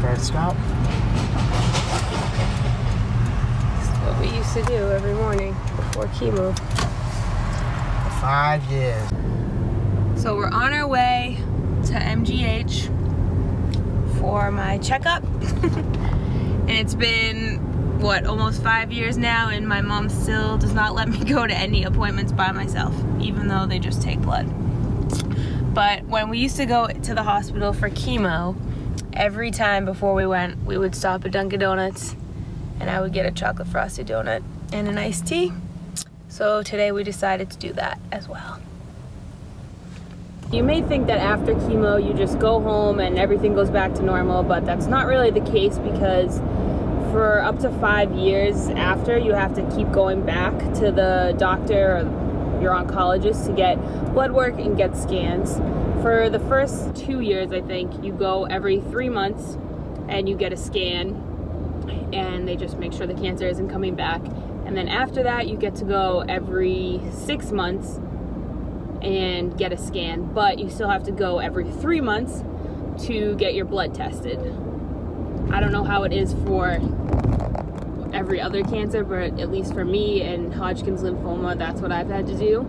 First stop. This is what we used to do every morning before chemo. For 5 years. So we're on our way to MGH for my checkup. And it's been, what, almost 5 years now, and my mom still does not let me go to any appointments by myself, even though they just take blood. But when we used to go to the hospital for chemo, every time before we went, we would stop at Dunkin' Donuts and I would get a chocolate frosted donut and an iced tea. So today we decided to do that as well. You may think that after chemo you just go home and everything goes back to normal, but that's not really the case, because for up to 5 years after, you have to keep going back to the doctor or your oncologist to get blood work and get scans. For the first 2 years, I think, you go every 3 months and you get a scan, and they just make sure the cancer isn't coming back. And then after that, you get to go every 6 months and get a scan, but you still have to go every 3 months to get your blood tested. I don't know how it is for every other cancer, but at least for me and Hodgkin's lymphoma, that's what I've had to do.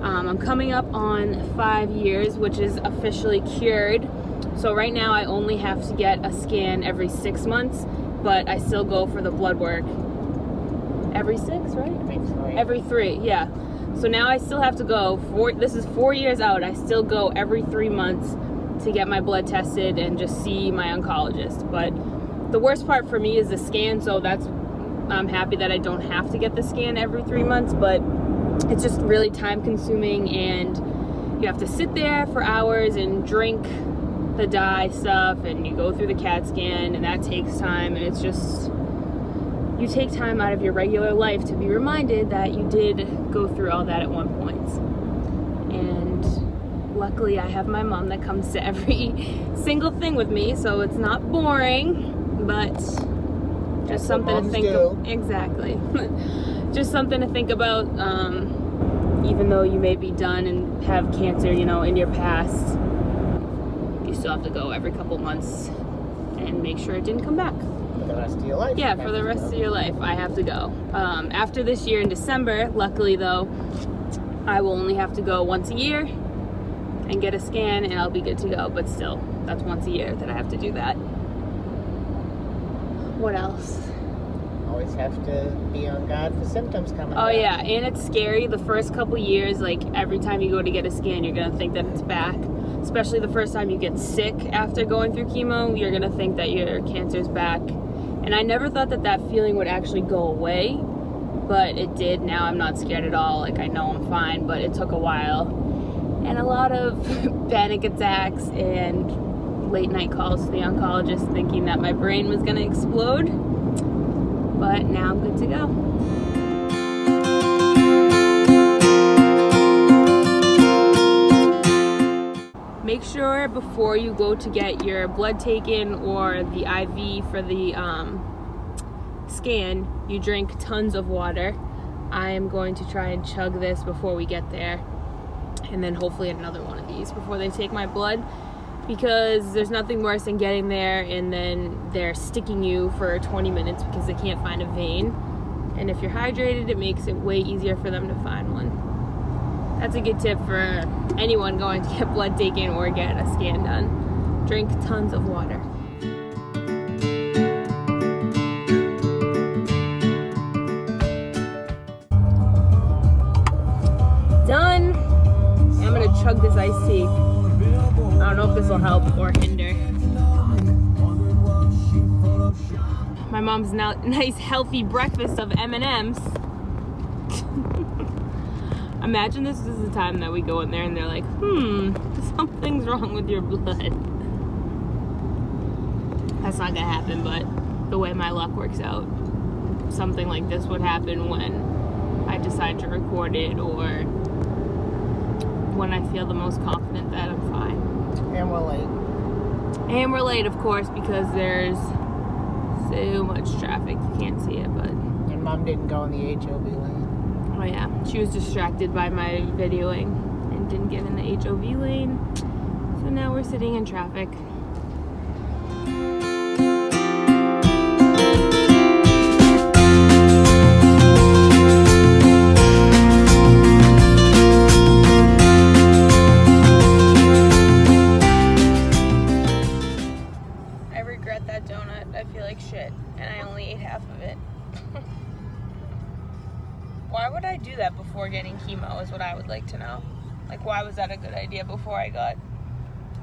I'm coming up on 5 years, which is officially cured. So right now I only have to get a scan every 6 months, but I still go for the blood work every 6, right? Every 3, yeah. So now I still have to go, this is 4 years out, I still go every 3 months to get my blood tested and just see my oncologist. But the worst part for me is the scan, so I'm happy that I don't have to get the scan every 3 months, but it's just really time consuming, and you have to sit there for hours and drink the dye stuff, and you go through the CAT scan, and that takes time, and it's just, you take time out of your regular life to be reminded that you did go through all that at one point. And luckily I have my mom that comes to every single thing with me, so it's not boring, but just something to think about. Exactly. Just something to think about, even though you may be done and have cancer, you know, in your past, you still have to go every couple months and make sure it didn't come back. For the rest of your life. Yeah, for the rest of your life, I have to go. After this year in December, luckily though, I will only have to go once a year and get a scan, and I'll be good to go. But still, that's once a year that I have to do that. What else? Always have to be on guard for symptoms coming Oh back. yeah, and it's scary. The first couple years, like every time you go to get a scan, you're gonna think that it's back. Especially the first time you get sick after going through chemo, you're gonna think that your cancer's back. And I never thought that that feeling would actually go away, but it did. Now I'm not scared at all. Like, I know I'm fine, but it took a while. And a lot of panic attacks and late night calls to the oncologist thinking that my brain was gonna explode. But now I'm good to go. Make sure before you go to get your blood taken or the IV for the scan, you drink tons of water. I am going to try and chug this before we get there, and then hopefully another one of these before they take my blood, because there's nothing worse than getting there and then they're sticking you for 20 minutes because they can't find a vein. And if you're hydrated, it makes it way easier for them to find one. That's a good tip for anyone going to get blood taken or get a scan done. Drink tons of water. Done. I'm gonna chug this iced tea. I don't know if this will help or hinder. My mom's nice healthy breakfast of M&Ms. Imagine this is the time that we go in there and they're like, something's wrong with your blood. That's not gonna happen, but the way my luck works out, something like this would happen when I decide to record it, or when I feel the most confident that I'm fine. And we're late. And we're late, of course, because there's so much traffic. You can't see it, but... And Mom didn't go in the HOV lane. Oh yeah, she was distracted by my videoing and didn't get in the HOV lane. So now we're sitting in traffic. regret that donut. I feel like shit, and I only ate half of it. Why would I do that before getting chemo is what I would like to know. Like, why was that a good idea before I got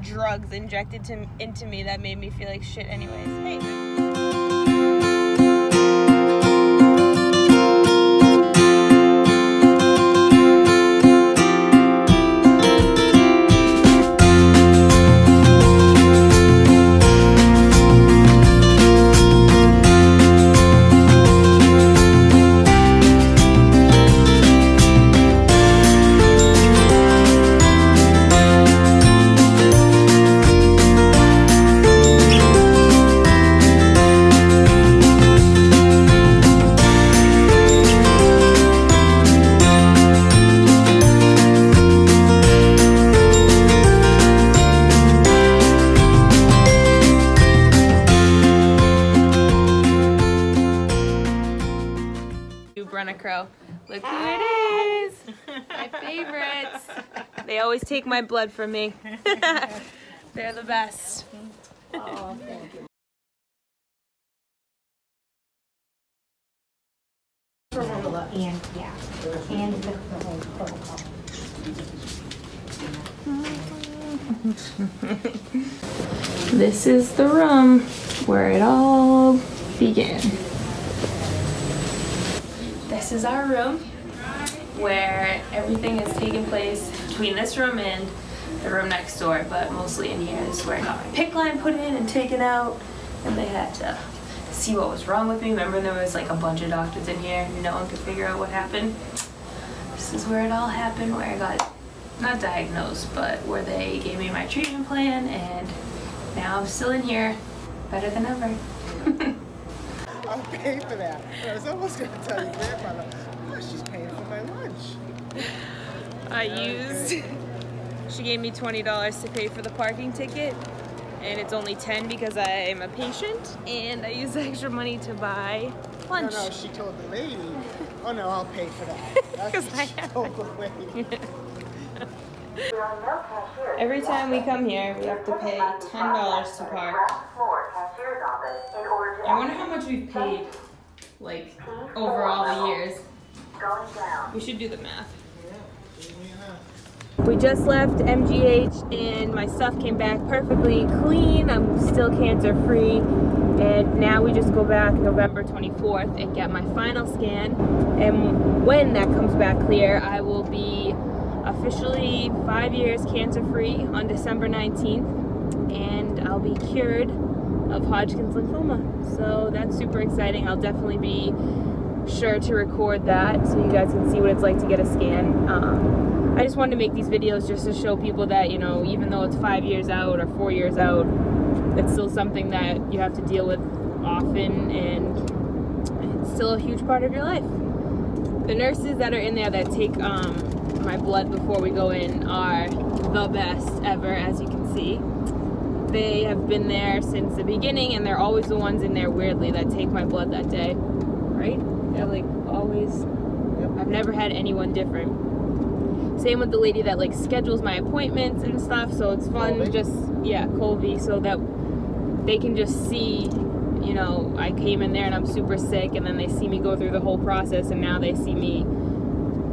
drugs injected into me that made me feel like shit anyways? Hey. Look who it is! My favorites. They always take my blood from me. They're the best. Oh, thank you. And yeah, and the whole protocol. This is the room where it all began. This is our room where everything is taking place between this room and the room next door, but mostly in here. This is where I got my PICC line put in and taken out, and they had to see what was wrong with me. Remember, there was like a bunch of doctors in here and no one could figure out what happened. This is where it all happened, where I got not diagnosed, but where they gave me my treatment plan, and now I'm still in here, better than ever. I'll pay for that. I was almost going to tell your grandmother, oh, she's paying for my lunch. She gave me $20 to pay for the parking ticket, and it's only $10 because I am a patient, and I used the extra money to buy lunch. No, she told the lady, oh no, I'll pay for that. That's what she told the lady. Every time we come here, we have to pay $10 to park. I wonder how much we've paid, like, over all the years. We should do the math. We just left MGH and my stuff came back perfectly clean. I'm still cancer free. And now we just go back November 24th and get my final scan. And when that comes back clear, I will be officially 5 years cancer free on December 19th. And I'll be cured of Hodgkin's lymphoma. So that's super exciting. I'll definitely be sure to record that so you guys can see what it's like to get a scan. I just wanted to make these videos just to show people that, you know, even though it's 5 years out or 4 years out, it's still something that you have to deal with often, and it's still a huge part of your life. The nurses that are in there that take my blood before we go in are the best ever, as you can see. They have been there since the beginning, and they're always the ones in there, weirdly, that take my blood that day, right? They're like always, I've never had anyone different. Same with the lady that like schedules my appointments and stuff, so it's fun. Colby? Just, yeah, Colby, so that they can just see, you know, I came in there and I'm super sick, and then they see me go through the whole process, and now they see me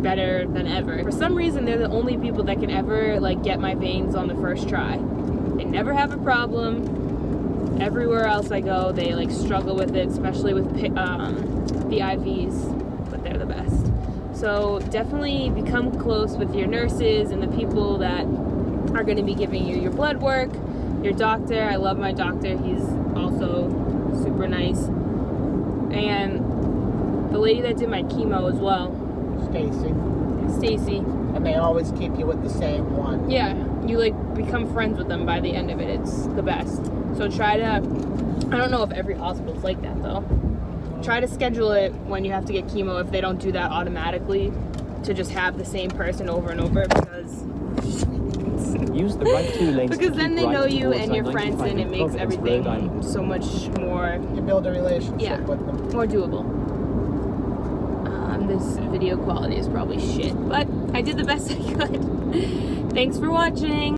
better than ever. For some reason, they're the only people that can ever like get my veins on the first try. They never have a problem. Everywhere else I go, they like struggle with it, especially with the IVs, but they're the best. So definitely become close with your nurses and the people that are going to be giving you your blood work, your doctor. I love my doctor. He's also super nice. And the lady that did my chemo as well. Stacy. And they always keep you with the same one. Yeah, you like become friends with them by the end of it. It's the best. So try to, I don't know if every hospital's like that though. Try to schedule it when you have to get chemo, if they don't do that automatically, to just have the same person over and over, because use the right 2 lanes because then they know you and your friends, and it makes everything so much more, you build a relationship with them. More doable. This video quality is probably shit, but I did the best I could. Thanks for watching.